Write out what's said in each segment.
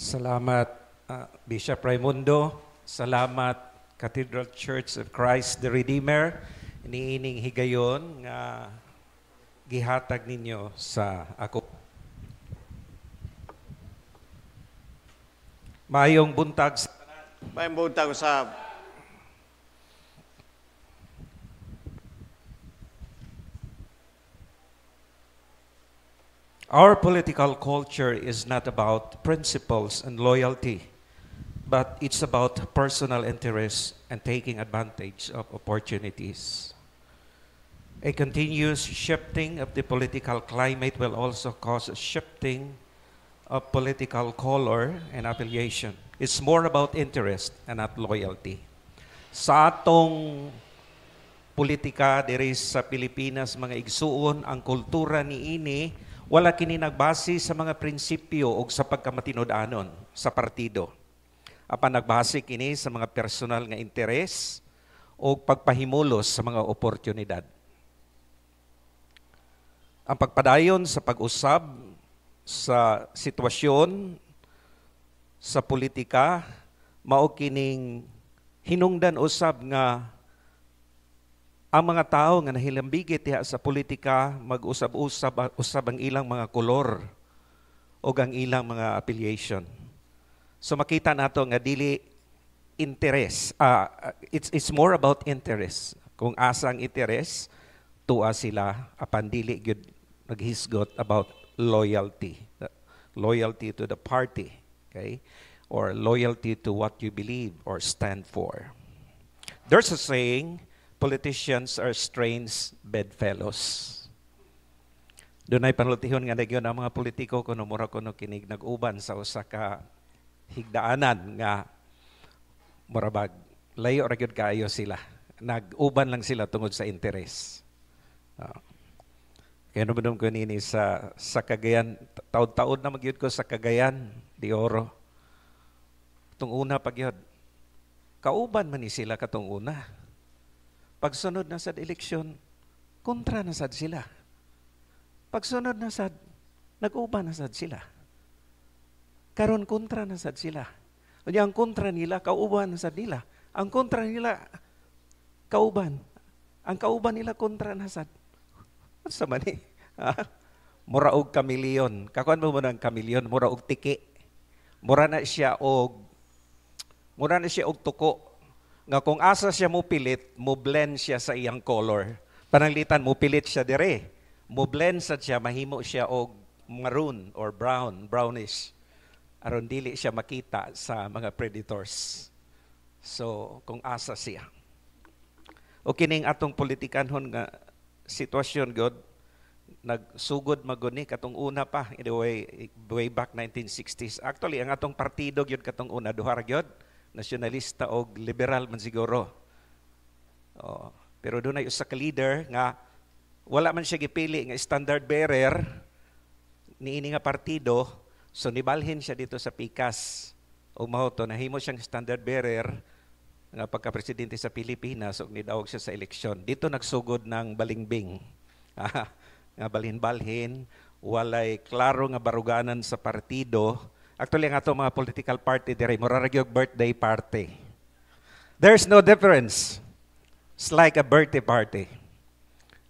Salamat, Bishop Raimundo. Salamat, Cathedral Church of Christ the Redeemer. Iniining higayon nga gihatag ninyo sa ako. Mayong buntag sa Mayong buntag sa Our political culture is not about principles and loyalty, but it's about personal interest and taking advantage of opportunities. A continuous shifting of the political climate will also cause a shifting of political color and affiliation. It's more about interest and not loyalty. Sa atong politika diri sa Pilipinas, mga igsuon, ang kultura niini wala kini nagbase sa mga prinsipyo o sa pagkamatinud-anon sa partido. Apan nagbase kini sa mga personal nga interes o pagpahimulos sa mga oportunidad. Ang pagpadayon sa pag-usab sa sitwasyon sa politika mao kining hinungdan usab nga ang mga tao nga nahilambigit diha sa politika mag-usab ang ilang mga kolor o ang ilang mga affiliation. So makita nato nga dili interest. It's more about interest. Kung asa ang interest, tuwa sila apan dili gyud naghisgot about loyalty. Loyalty to the party, okay? Or loyalty to what you believe or stand for. There's a saying, politicians are strange bedfellows. Doon ay panultihon nga nagyon ang mga politiko kuno mura kuno kinig nag-uban sa usa ka higdaanan nga murabag layo ra gyud kaayo sila. Nag-uban lang sila tungod sa interes. Kaya naman ko nini sa Cagayan, taon-taon na magyud ko sa Cagayan de Oro. Tung una pagyod. Kauban man ni sila katong una. Pagsunod na sad eleksyon, kontra na sad sila. Pagsunod na sad, nag-uban na sad sila. Karon kontra na sad sila. Kanya ang kontra nila, kauban na sad nila. Ang kontra nila, kauban. Ang kauban nila, kontra na sad. Ano sa mani? Mura og kamilyon. Kakuan mo ng kamilyon, mura og tiki. Mura na siya og tuko. Nga kung asa siya mo pilit, mo blend siya sa iyang color. Pananglitan, mo pilit siya dire. Mo blend sa siya, mahimo siya og maroon or brownish. Aron dili siya makita sa mga predators. So, kung asa siya. O kining atong politikanhon nga sitwasyon god, nagsugod maguni katong una pa, in the way back 1960s. Actually, ang atong partido gyud katong una, duha ra gyud. Nasyonalista o liberal man siguro. Pero doon ay usa ka leader nga wala man siya gipili nga standard bearer niini nga partido, so nibalhin siya dito sa Pikas. O mao to nahimo siyang standard bearer nga pagka-presidente sa Pilipinas ug nidawag siya sa eleksyon. Dito nagsugod ng balingbing. Nga balhin-balhin, walay klaro nga baruganan sa partido. Actually, ang ato mga political party dire, mura ra gyud birthday party. There's no difference. It's like a birthday party.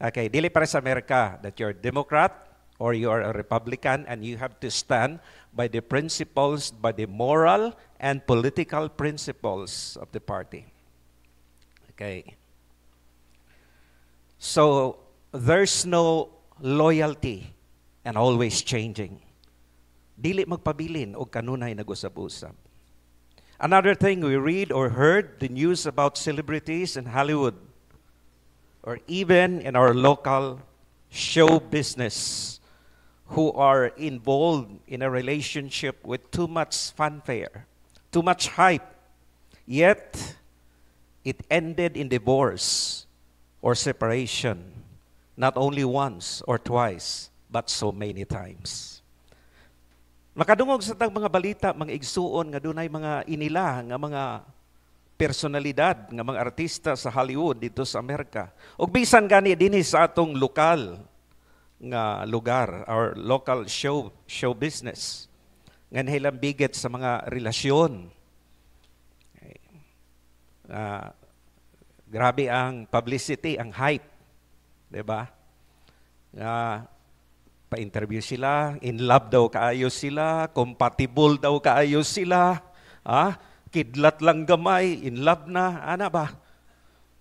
Okay, dili para sa Amerika that you're a Democrat or you are a Republican and you have to stand by the principles, by the moral and political principles of the party. Okay. So, there's no loyalty and always changing. Dili magpabilin o kanunay nag-usab-usab. Another thing, we read or heard the news about celebrities in Hollywood or even in our local show business who are involved in a relationship with too much fanfare, too much hype, yet it ended in divorce or separation, not only once or twice, but so many times. Makadungog sa tang mga balita, mga igsuon nga dunay mga inila nga mga personalidad nga mga artista sa Hollywood dito sa Amerika. Ug bisan gani dinhi sa atong lokal nga lugar, our local show business. nga nahilambigit sa mga relasyon. Grabe ang publicity, ang hype. Diba? Pa-interview sila, in love daw kaayos sila, compatible daw kaayos sila, kidlat lang gamay, in love na, ba?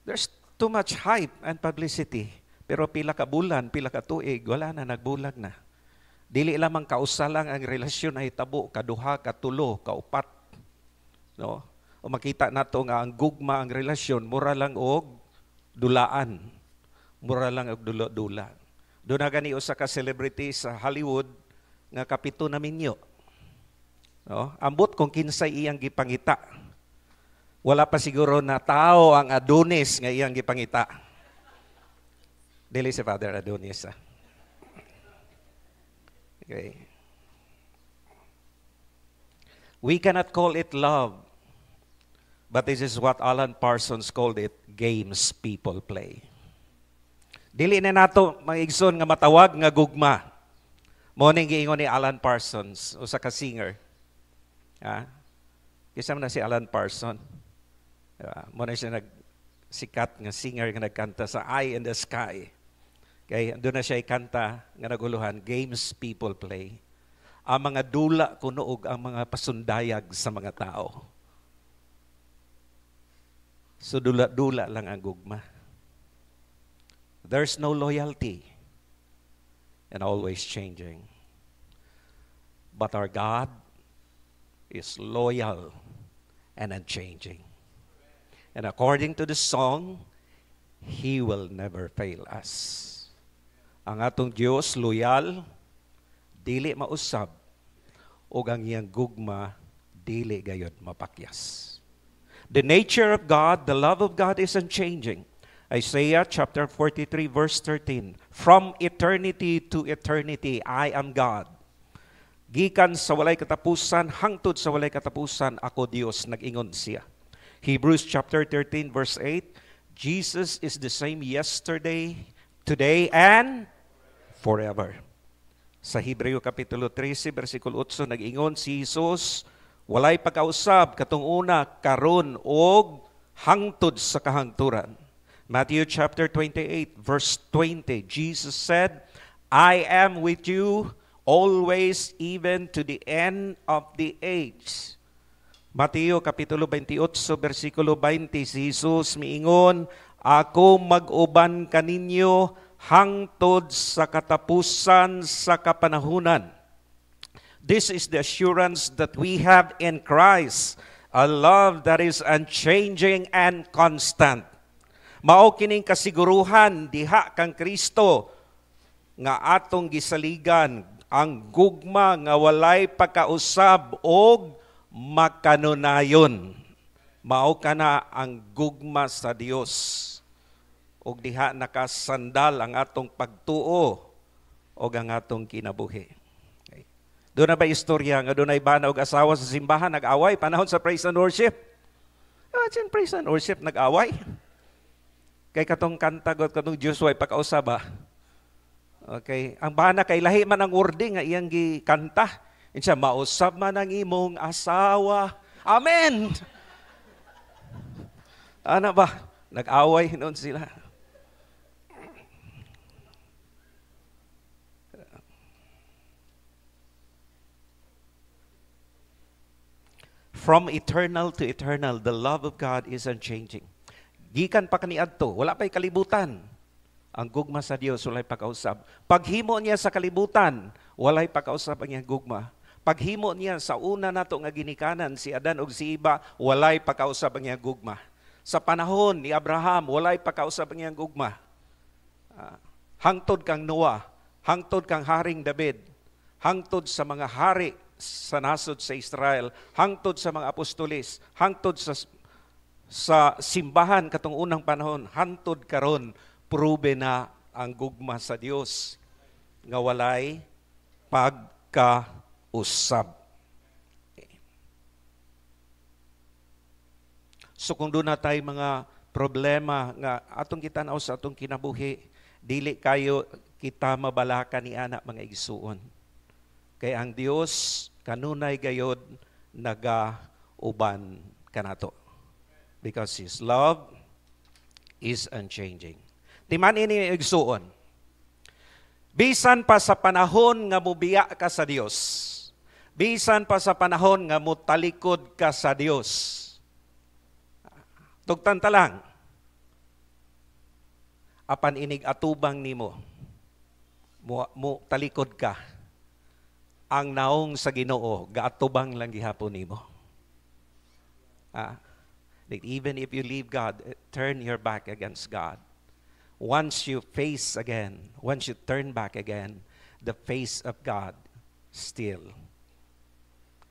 There's too much hype and publicity. Pero pila ka bulan, pila ka tuig, wala na, nagbulag na. Dili lamang kausa lang ang relasyon ay tabo, kaduha, katulo, kaupat. No? O makita nato nga ang gugma ang relasyon, mura lang og dulaan. Mura lang og dula-dula. Doon na gani usa ka celebrity sa Hollywood nga kapito na minyo. No? Ambot kung kinsay iyang gipangita. Wala pa siguro na tao ang Adonis nga iyang gipangita. Dili si Father Adonis. Okay. We cannot call it love, but this is what Alan Parsons called it, games people play. Dili na nato mag-igsoon nga matawag nga gugma. Mo ning giingon ni Alan Parsons, usa ka singer. Kisa man na si Alan Parsons. Mo na siya nagsikat nga singer nga nagkanta sa Eye in the Sky. Kaya doon na siya ikanta nga naguluhan, games people play. Ang mga dula kunoog ang mga pasundayag sa mga tao. So dula-dula lang ang gugma. There's no loyalty and always changing. But our God is loyal and unchanging. And according to the song, He will never fail us. Ang atong Diyos, loyal, dili mausab, o ang iyang gugma, dili gayud mapakyas. The nature of God, the love of God is unchanging. Isaiah chapter 43 verse 13, from eternity to eternity, I am God. Gikan sa walay katapusan, hangtod sa walay katapusan, ako Dios, nag-ingon siya. Hebrews chapter 13 verse 8, Jesus is the same yesterday, today, and forever. Sa Hebreo kapitulo 13, versikulo 8, nag-ingon si Jesus, walay pagkausab katong una, karon og hangtod sa kahangturan. Matthew chapter 28, verse 20, Jesus said, I am with you always, even to the end of the age. Mateo kapitulo 28, versikulo 20, si Jesus miingon, ako mag-uban kaninyo hangtod sa katapusan sa kapanahunan. This is the assurance that we have in Christ, a love that is unchanging and constant. Mao kining kasiguruhan diha kang Kristo nga atong gisaligan, ang gugma nga walay pagkausab og makanunayon. Mao kana ang gugma sa Dios. Og diha nakasandal ang atong pagtuo o ang atong kinabuhi. Okay. Doon na ba istorya nga doon ay bana og asawa sa simbahan nag-away panahon sa praise and worship? In praise and worship nag-away. Kay katong kanta god katong Diyos way pagkausaba. Okay, ang bana kay lahi man ang wording nga iyang gikanta. Insa mausab man ang imong asawa. Amen. Ana ba? Nag-away noon sila. From eternal to eternal, the love of God is unchanging. Gikan pa kaniadto, wala pa'y kalibutan. Ang gugma sa Dios walay pagkausab. Paghimo niya sa kalibutan, walay pagkausab ang iyang gugma. Paghimo niya sa una nato nga ginikanan si Adan ug si Iba, walay pagkausab ang iyang gugma. Sa panahon ni Abraham, walay pagkausab ang iyang gugma. Hangtod kang Noah, hangtod kang Haring David, hangtod sa mga hari sa nasod sa Israel, hangtod sa mga apostolis, hangtod sa simbahan katong unang panahon, hangtod karon prube na ang gugma sa Dios nga walay pagkausab. So kung doon na tayo mga problema nga atong kitanaw sa atong kinabuhi, dili kayo kita mabalaka ni anak mga igsuon. Kay ang Dios kanunay gayod nagauban kanato. Because His love is unchanging. Timan ini igsuon. Bisan pa sa panahon nga mubiya ka sa Dios, bisan pa sa panahon nga mutalikod ka sa Dios, tugtan ta lang, apan inig atubang nimo, mo talikod ka, ang naong sa Ginoo gaatubang lang gihapon nimo. That even if you leave God, turn your back against God. Once you face again, once you turn back again, the face of God still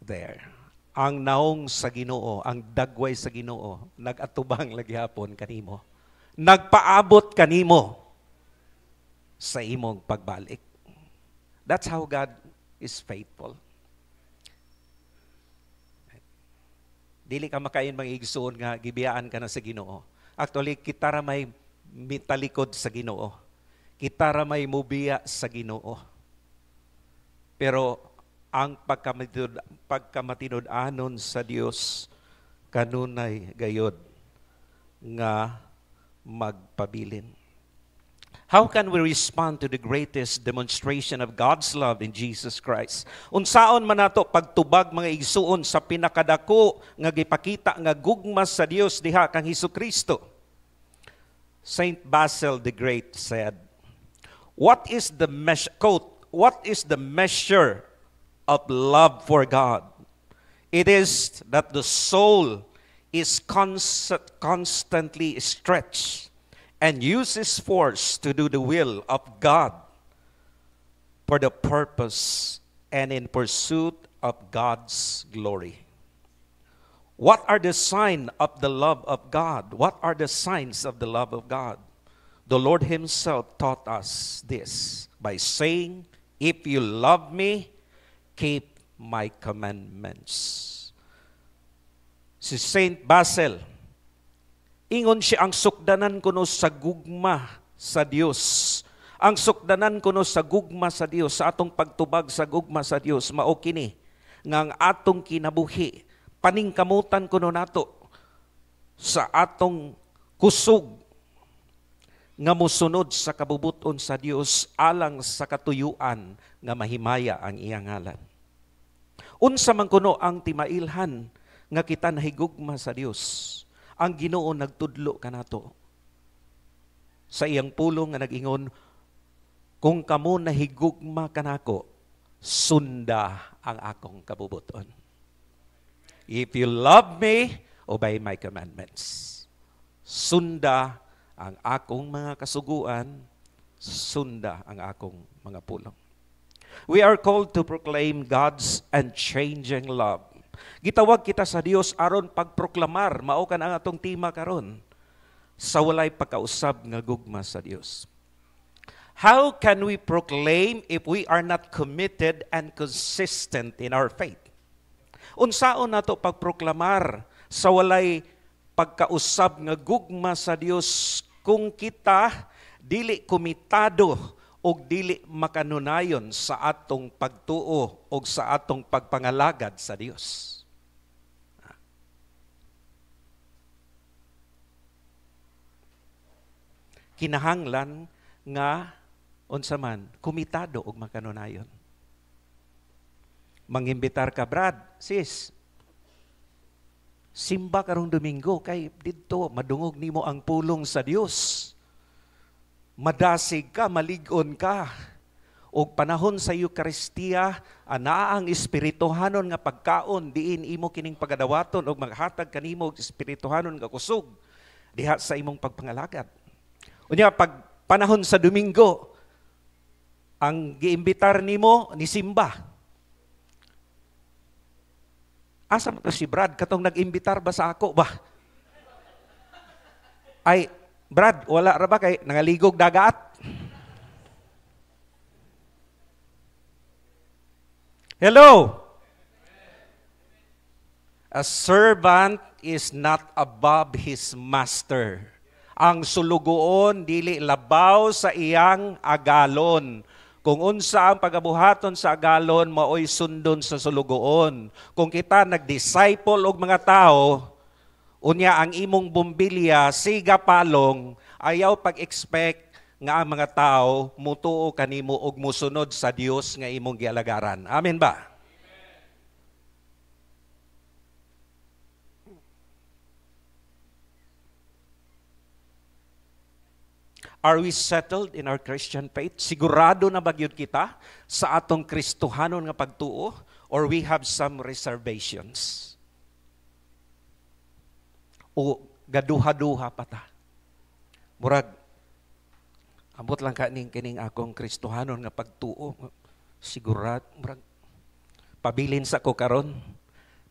there. Ang naong sa Ginoo, ang dagway sa Ginoo, nagatubang lagyapon kanimo. Nagpaabot kanimo sa imong pagbalik. That's how God is faithful. Dili ka makain mga igsoon nga gibiyaan ka na sa Ginoo. Actually, kita ra may mitalikod sa Ginoo. Kita ra may mubiya sa Ginoo. Pero ang pagkamatinud-anon sa Dios kanunay gayod nga magpabilin. How can we respond to the greatest demonstration of God's love in Jesus Christ? Unsaon man nato pagtubag mga igsuon sa pinakadako nga gipakita nga gugma sa Dios diha kang Hesukristo? Saint Basil the Great said, "What is the measure of love for God? It is that the soul is constantly stretched and uses force to do the will of God for the purpose and in pursuit of God's glory." What are the signs of the love of God? What are the signs of the love of God? The Lord Himself taught us this by saying, "If you love me, keep my commandments." Si Saint Basil, ingon siya ang sukdanan kuno sa gugma sa Dios. Ang sukdanan kuno sa gugma sa Dios, sa atong pagtubag sa gugma sa Dios, mao kini nga ang atong kinabuhi paningkamutan kuno nato sa atong kusog nga mosunod sa kabubuton sa Dios alang sa katuyuan nga mahimaya ang iyang ngalan. Unsa man kuno ang timailhan nga kita nahigugma sa Dios, ang Ginoo nagtudlo kanato sa iyang pulong nga nag-ingon, "Kung kamo nahigugma kanako, sunda ang akong kabubuton." If you love me, obey my commandments. Sunda ang akong mga kasuguan, sunda ang akong mga pulong. We are called to proclaim God's unchanging love. Gitawag kita sa Dios aron pagproklamar, mao kan ang atong tema karon, sa walay pagkausab nga gugma sa Dios. How can we proclaim if we are not committed and consistent in our faith? Unsaon nato pagproklamar sa walay pagkausab nga gugma sa Dios kung kita dili komitado o dili makanunayon sa atong pagtuo o sa atong pagpangalagad sa Dios? Kinahanglan nga unsa man komitado og makanunayon. Mangimbitar ka, Brad, sis, simba karong Domingo kay didto madungog nimo ang pulong sa Dios. Madasig ka, malig-on ka. Og panahon sa Eucharistia, anaa ang espirituhanon nga pagkaon, diin imo kining pagadawaton og maghatag kanimo og espirituhanon nga kusog diha sa imong pagpangalagad. Unya pag panahon sa Domingo, ang giimbitar nimo ni simba. Asa mo to si Brad? Katong nag-imbitar ba sa ako ba? Ay, Brad, wala ra ba kay nangaligog dagat? Hello? A servant is not above his master. Ang sulugoon dili labaw sa iyang agalon. Kung unsa ang pagabuhaton sa agalon, maoy sundon sa sulugoon. Kung kita nag-disciple og mga tao, unya ang imong bumbilya, siga palong, ayaw pag-expect nga ang mga tao mutuo kanimo og musunod sa Dios nga imong gialagaran. Amen ba? Are we settled in our Christian faith? Sigurado na ba gyud kita sa atong Kristohanon nga pagtuo, or we have some reservations? O gaduha-duha pa ta? Murag, ambot lang kining akong Kristohanon nga pagtuo. Sigurado, murag, pabilin sa ko karon.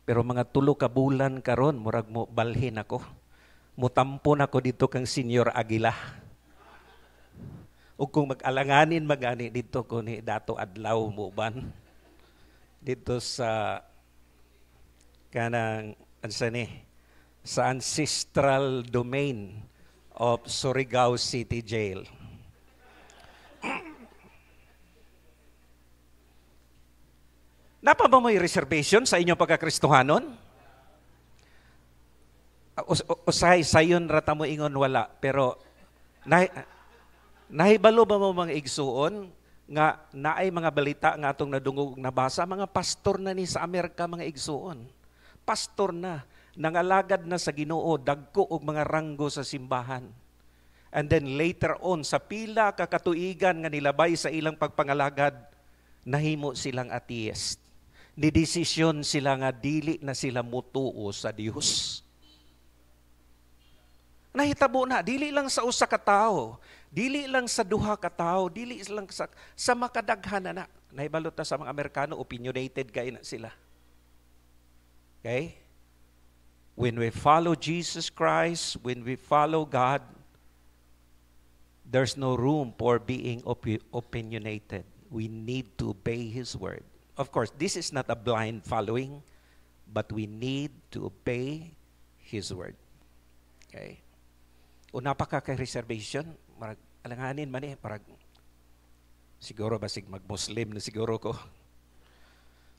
Pero mga 3 ka bulan karon, murag mo balhin ako. Mutampon ako dito kang Senior Aguila. O kung mag-alanganin magani dito ko ni Dato Adlaw Muban. Dito sa kanang sa ancestral domain of Surigao City Jail. Napa ba may reservation sa inyong pagkakristohanon? Usay sayon rata mo ingon wala, pero nahibalo ba mo mga igsuon nga naay mga balita nga atong nadungog nabasa, mga pastor na ni sa Amerika, mga igsuon. Pastor na, nangalagad na sa Ginoo, dagko og mga ranggo sa simbahan. And then later on, sa pila ka katuigan nga nilabay sa ilang pagpangalagad, nahimo silang atheist. Nidesisyon sila nga dili na sila mutuo sa Dios. Nahitabo na, dili lang sa usa ka tawo, dili lang sa duha ka tawo, dili lang sa makadaghan na. Nahibalot na sa mga Amerikano, opinionated kayo na sila. Okay? When we follow Jesus Christ, when we follow God, there's no room for being opinionated. We need to obey His word. Of course, this is not a blind following, but we need to obey His word. Okay? Una pa ka kay reservation, marag alanganin man parag siguro basig mag-Muslim na siguro ko.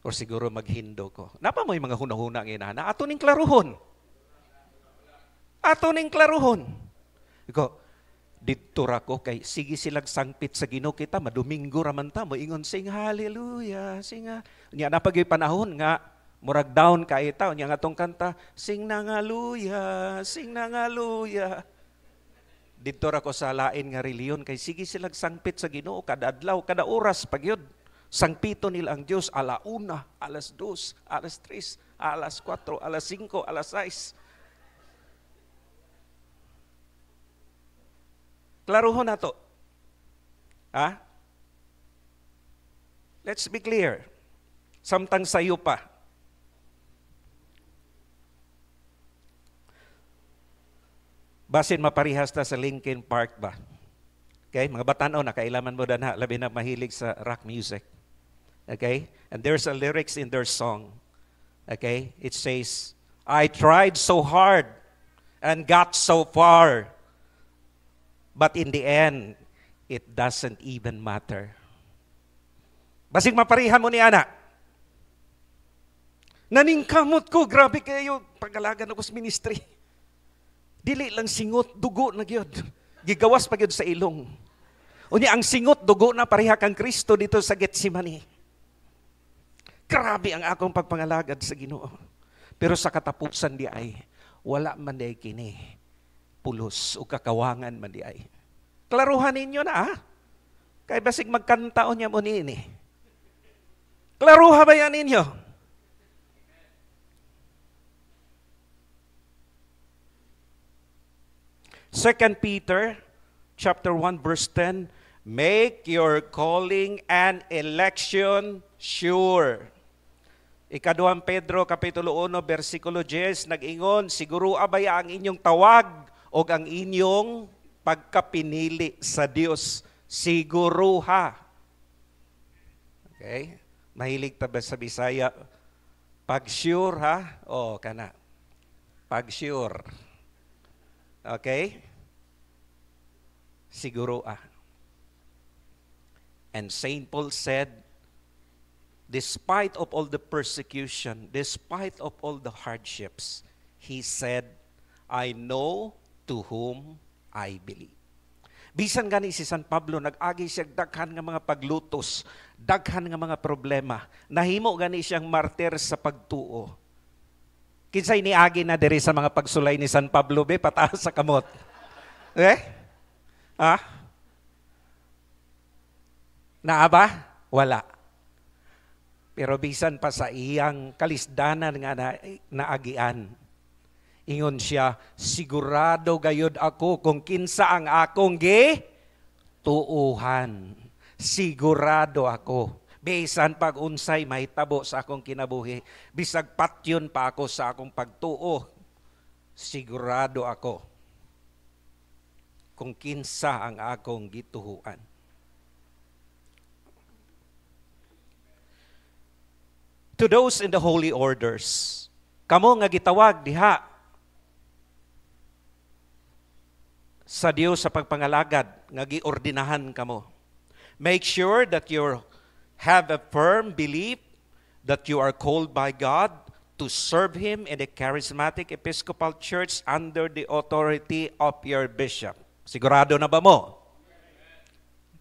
Or siguro mag-Hindo ko. Napa mo yung mga hunahuna ng inana? Ato ning klaruhon. Ato ning klaruhon. Iko, dito ra ko kay sige silag sangpit sa Ginoo kita, maduminggo raman ta mo ingon sing hallelujah, sing nya napagay panahon nga murag down kay ta nya nga atong kanta sing nangaluya, sing nangaluya. Dito ra ko sa lain nga reliyon kay sige silag sangpit sa Ginoo kada adlaw, kada oras pagyud. Sangpito nila ang Diyos ala 1, alas 2, alas 3, alas 4, alas 5, alas 6. Klaruhon na to. Ha? Let's be clear. Samtang sayo pa. Basin maparihas ta sa Linkin Park ba? Okay, mga batanaw na kailaman mo na labi na mahilig sa rock music. Okay? And there's a lyrics in their song. Okay? It says, I tried so hard and got so far, but in the end, it doesn't even matter. Basig maparihan mo ni Ana. Naningkamot ko, grabe kayo, pag-alagan ako sa ministry. Dili lang singot, dugo na gyud. Gigawas pa gyud sa ilong. Unya ang singot, dugo na pareha kang Kristo dito sa Getsemani. Grabe ang akong pagpangalagad sa Ginoo. Pero sa katapusan di ay, wala man di kini pulos o kakawangan man di ay. Klaruhan ninyo na Kaya basig magkantaon niya mo niini. Klaruha ba yan ninyo? Second Peter chapter 1 verse 10, make your calling and election sure. Ikaduhang Pedro kapitulo 1 bersikulo 10 nag-ingon, siguro abay ang inyong tawag o ang inyong pagkapinili sa Dios. Siguruha. Okay? Mahilig ta ba sa Bisaya? Pag-sure ha? O, kana. Pag-sure. Okay? Siguro And St. Paul said, despite of all the persecution, despite of all the hardships, he said, I know to whom I believe. Bisan gani si San Pablo, nag-agi siya daghan nga mga paglutos, daghan nga mga problema. Nahimo gani siyang martir sa pagtuo. Kinsay niagi na diri sa mga pagsulay ni San Pablo, be, pataas sa kamot. Ha? Naa ba? Wala. Pero bisan pa sa iyang kalisdanan nga naagian, ingon siya, sigurado gayud ako kung kinsa ang akong tuuhan. Sigurado ako. Bisan pag unsay mahitabo sa akong kinabuhi, bisag patyon pa ako sa akong pagtuo, sigurado ako kung kinsa ang akong gituhuan. To those in the holy orders, kamo nga gitawag diha sa Dios sa pagpangalagad, nga giordinahan kamo. Make sure that you have a firm belief that you are called by God to serve Him in the charismatic Episcopal Church under the authority of your bishop. Sigurado na ba mo?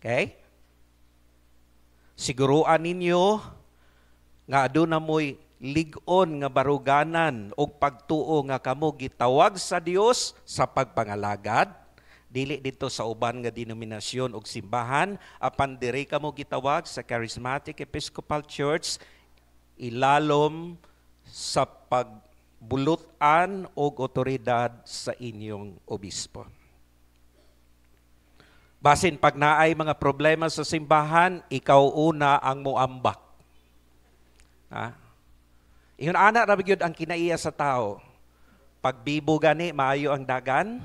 Okay? Siguruan ninyo nga aduna mo'y lig-on nga baruganan o pagtuo nga kamo gitawag sa Dios sa pagpangalagad, dili dito sa uban nga denominasyon o simbahan, apan diri kamo gitawag sa Charismatic Episcopal Church, ilalom sa pagbulutan o otoridad sa inyong obispo. Basin pag naay mga problema sa simbahan, ikaw una ang muambak. Ingon ana ra gyud ang kinaiya sa tao. Pagbibo gani maayo ang dagan.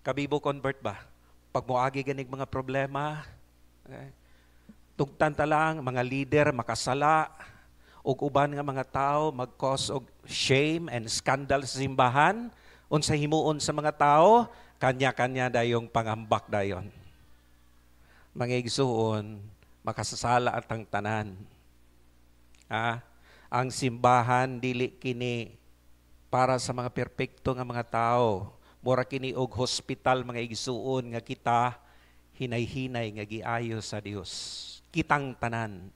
Kabibo convert ba? Pag moagi ganig mga problema, tugtan ta lang mga leader makasala ug uban nga mga tao mag-cause og shame and scandal sa simbahan. Unsa himuon sa mga tao, kanya-kanya dayong pangambak dayon. Mga igsuon, makasasala at ang tanan. Ang simbahan dili kini para sa mga perpekto nga mga tao. Mura kini og hospital mga igsuon nga kita hinay-hinay nga giayo sa Dios. Kitang tanan.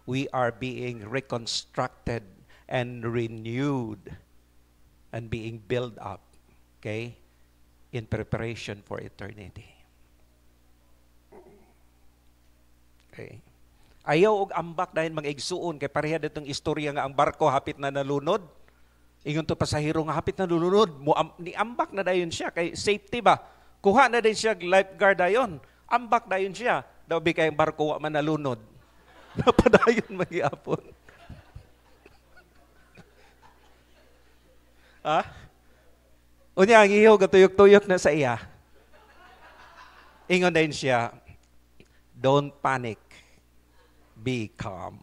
We are being reconstructed and renewed and being built up, okay, in preparation for eternity. Okay. Ayaw og ambak dahil mga igsuon kay pareha ditong istorya nga ang barko hapit na nalunod. Ingon to pasahero nga hapit na nalunod, ni ambak na dayon siya kay safety ba. Kuha na din siya lifeguard dayon. Ambak dayon siya. Daw bi kay ang barko wa man nalunod. Napadayon magiapon. Unya ang iyo gatuyok-tuyok na sa iya. Ingon din siya, don't panic. Be calm.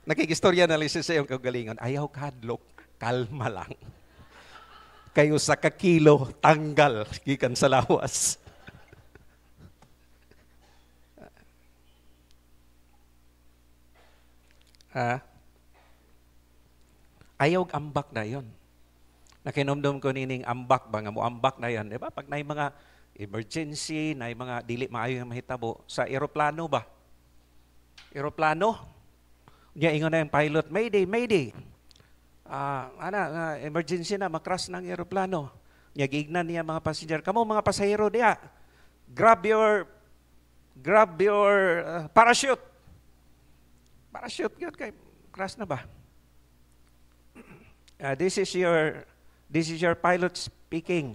Nakikistorya na lang siya sa iyong kagalingon. Ayaw kadlok, kalma lang. Kayo sa kakilo, tanggal, gikan sa lawas. Ayaw ambak na yon. Nakinomdom ko nining ambak ba nga mo ambak na yon. Diba? Pag na mga emergency, na mga dili maayo yung mahitabo, sa eroplano ba? Eroplano? Niya ingon na yung pilot, Mayday, Mayday. Emergency na, makras ng eroplano. Niya giignan niya mga passenger. Kamo mga pasahero diya, grab your parachute. Parachute yun kay crash na ba? This is your pilot speaking.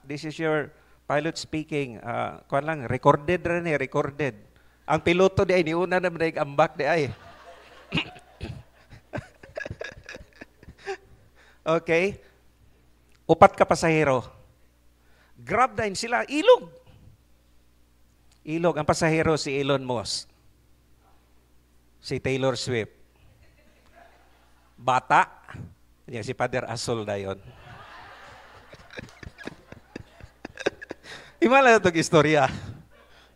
This is your pilot speaking. Kuan lang, recorded rin recorded. Ang piloto di ay niuna na ambak di ay. Okay. Upat ka pasahero. Grab din sila. Ilog. Ang pasahero si Elon Musk. Si Taylor Swift. Bata. Si Father Asol na yun. Imala na itong istorya.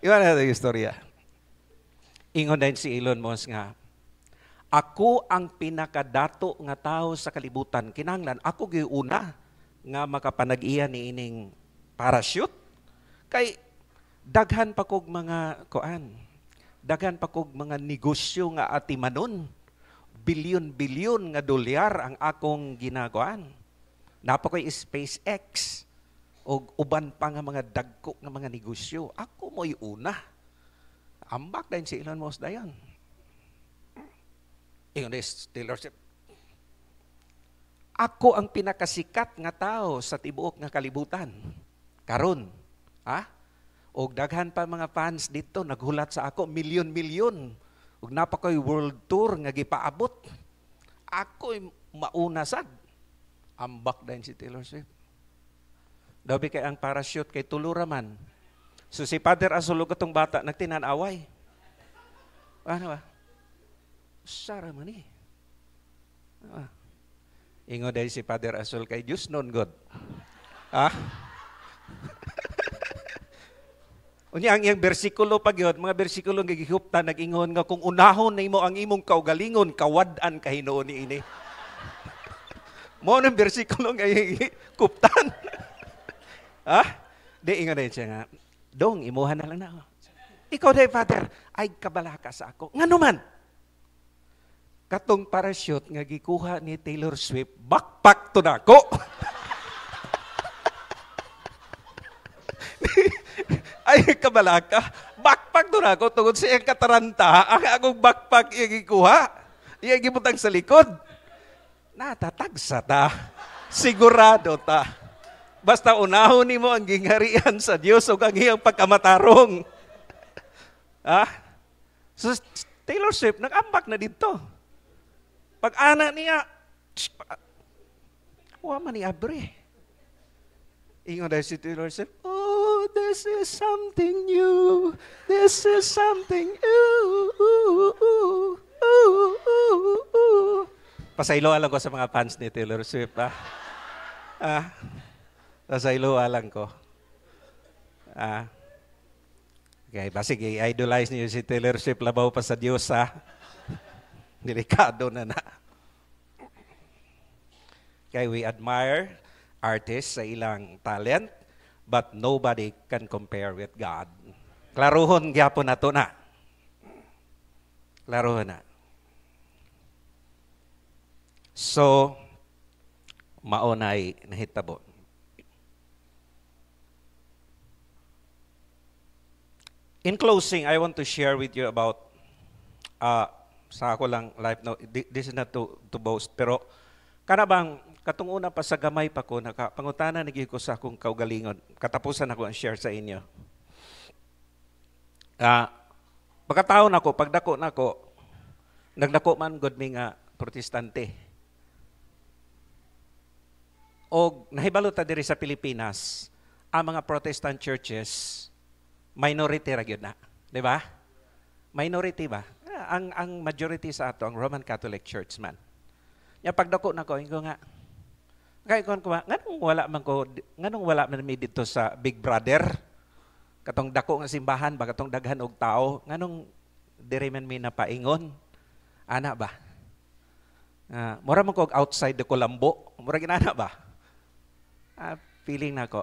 Imala na itong istorya. Ingon din si Elon Musk nga, ako ang pinakadato nga tao sa kalibutan. Kinahanglan, ako giuna nga makapanag-iya ni ining parachute. Kay daghan pa kog mga daghan pa kog mga negosyo nga atimanon. Bilyon-bilyon nga dolyar ang akong ginagawan. Napa ko'y SpaceX o uban pa nga mga dagko nga mga negosyo. Ako mo'y una. Ambak din si Elon Musk dayon. Ingon this, Taylor Swift. Ako ang pinakasikat nga tao sa tibuok nga kalibutan. Karon, ha? Og daghan pa mga fans dito naghulat sa ako, milyon-milyon. Og napakoy world tour nga gipaabot. Ako'y mauna sad. Ambak din si Taylor Swift. Dabi kay ang parachute kay tulura man. So si Father Azul katong bata nagtinan-away. Ano ba? Sara man eh. Ingo dahil si Father Azul kay Diyos non God. Ha? Unya ang iyang bersikulo pag yun, mga bersikulo nga gihuptan, nag-ingon nga kung unahon na imo ang imong kaugalingon, kawad-an kahinoon ni ini. Mo ng bersikulo nga kuptan. Ha? Di ingon dahil siya nga, dong, imuhan na lang na ako. Ikaw dahil, Father, ay kabalaka sa ako. Nga naman, katong parachute nga gikuha ni Taylor Swift, backpack to na ako. Ay, kabalaka, backpack to na ako, tungod sa iyang kataranta, ang akong backpack iya gikuha, iya gibutang sa likod. Natatagsa ta, sigurado ta. Basta unahon nimo ang gingharian sa Dios o ang iyang pagkamatarong. Ha? So, Taylor Swift, nag-ambak na dito. Pag-ana niya, huwag man ni Abre. Ingon dahil si Taylor Swift, oh, this is something new. This is something new. Pasaylo alang ko sa mga fans ni Taylor Swift, ha? Pasaylo alang ko. Okay, basig i-idolize niyo si Taylor Swift, labaw pa sa Diyos, ha? Delikado na na. Okay, we admire artists sa ilang talent, but nobody can compare with God. Klaruhon gyapon nato na. Klaruhon na. So, maunay nahitabo. In closing, I want to share with you about sa ako lang life. No, this is not to boast, pero kanabang katong una pa sa gamay pa ko, nakapangutana naging ko sa akong kaugalingon. Katapusan ako ang share sa inyo. Pagkataon ako, pagdako na ako, nagdako man god mi nga protestante. O nahibalo ta diri sa Pilipinas, ang mga Protestant churches, minority ra gyud na, di ba? Minority ba? Ang majority sa ato ang Roman Catholic Church man. Ya pagdako na ko nga kay kon ko nganong wala man mi dito sa Big Brother. Katong dako nga simbahan ba katong daghan og tao, nganong diri man mi napaingon? Ana ba? Mura man ko outside the Colombo, mura ginana ba? Feeling nako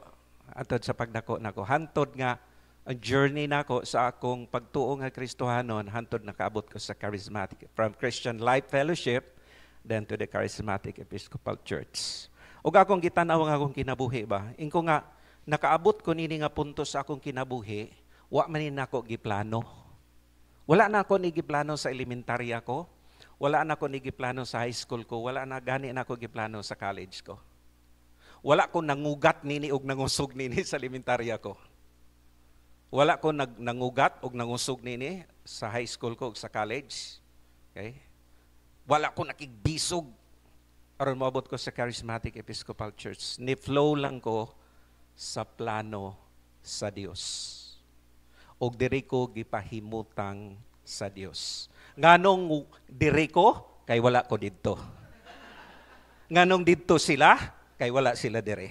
atod sa pagdako nako hantod nga ang journey nako sa akong pagtuo nga Kristohanon hantod nakaabot ko sa charismatic from Christian Life Fellowship then to the Charismatic Episcopal Church. Ug akong gitanaw nga akong kinabuhi ba, ingko nga nakaabot ko nini nga punto sa akong kinabuhi, wa man ni nako giplano. Wala na ako ni giplano sa elementarya ko, wala na ako ni giplano sa high school ko, wala na gani na ako giplano sa college ko. Wala ko nangugat nini og nangusog nini sa elementarya ko. Wala ko nangugat og nangusog nini sa high school ko ug sa college. Okay? Wala ko nakigbisog aron moabot ko sa Charismatic Episcopal Church. Ni-flow lang ko sa plano sa Dios. Og diri ko gipahimutang sa Dios. Nganong diri ko kay wala ko didto. Nganong didto sila kay wala sila diri.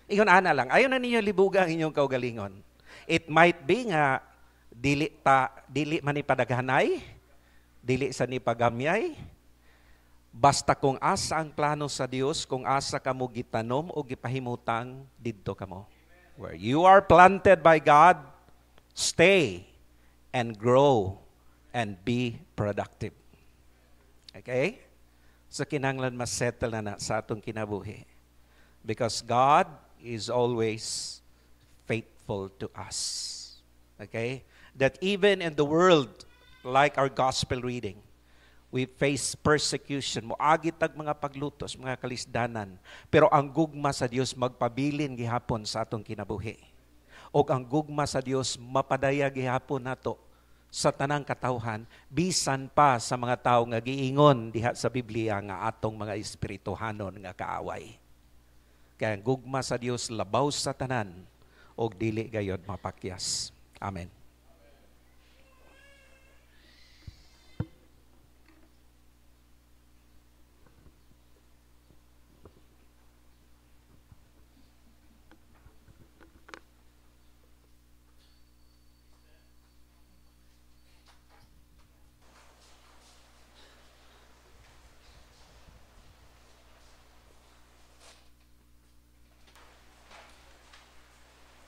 Ingon ana lang, ayaw na ninyo libugang inyong kaugalingon. It might be nga dili man ni padaghanay, dili sa ni pagamyay. Basta kung asa ang plano sa Dios, kung asa kamo gitanom o gipahimutang, didto kamo. Where you are planted by God, stay and grow and be productive. Okay? So kinahanglan ma-settle na sa atong kinabuhi. Because God is always faithful to us. Okay? That even in the world, like our gospel reading, we face persecution. Moagi tag mga paglutos, mga kalisdanan. Pero ang gugma sa Dios magpabilin gihapon sa atong kinabuhi. O ang gugma sa Dios mapadaya gihapon nato sa tanang katawhan, bisan pa sa mga tao nga giingon diha sa Biblia nga atong mga espirituhanon nga kaaway. Kaya ang gugma sa Dios labaw sa tanan o dili gayod mapakyas. Amen.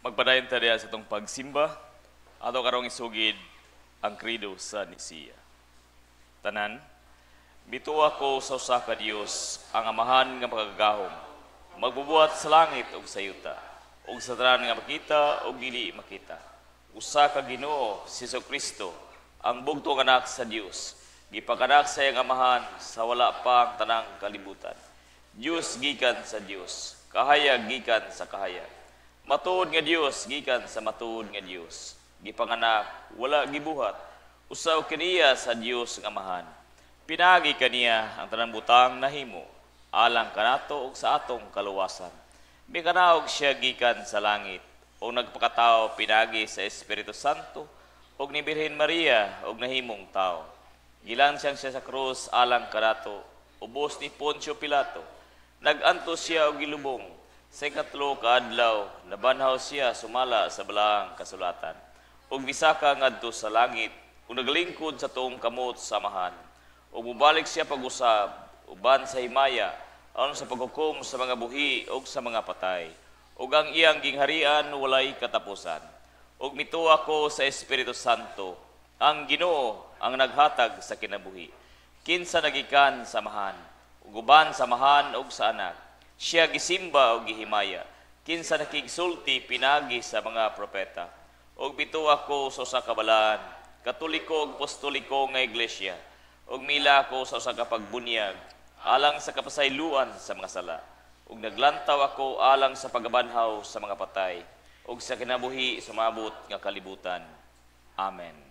Magpadayon tayo sa itong pagsimba, ato karong isugid ang krido sa Nisiya. Tanan, bituwa ko sa usa ka Dios, ang amahan nga magagahom, magbubuhat sa langit ug sa yuta, ug sa tanan nga makita ug dili makita. Usa ka Ginoo, si Jesucristo, ang bugtong anak sa Dios, gipaganak sa iyang amahan sa wala pa ang tanang kalibutan. Dios gikan sa Dios, kahayag gikan sa kahayag. Matuod nga Dios gikan sa matuod nga Dios. Gipanganak, wala gibuhat. Usaw kaniya sa Dios nga amahan. Pinagi kaniya ang tanang butang nahimo, alang kanato ug sa atong kaluwasan. Mikanaog siya gikan sa langit, o nagpakatao pinagi sa Espiritu Santo, ug ni Birhen Maria ug nahimong tao. Gilansang siya sa krus alang kanato, ubos ni Poncio Pilato. Naganto siya og gilubong. Sa ikatlo ka adlaw, nabanhaw siya sumala sa balaang kasulatan. Ug bisaka ngadto sa langit, ug naglingkod sa tuong kamot sa amahan. Ug mubalik siya pag-usab, uban sa himaya, aron sa paghukom sa mga buhi ug sa mga patay. Ug ang iyang gingharian walay katapusan. Ug mituwa ko sa Espiritu Santo, ang Ginoo ang naghatag sa kinabuhi. Kinsa nagikan sa amahan, ug uban sa amahan ug sa anak. Siya gisimba o gihimaya, kinsa nakigsulti pinagi sa mga propeta. Og bituwa ko sa usa ka balaan, katoliko ug apostoliko nga iglesia, og mila ko sa usa ka pagbunyag, alang sa kapasayloan sa mga sala. Ug naglantaw ako alang sa pagabanhaw sa mga patay, ug sa kinabuhi sumabot nga kalibutan. Amen.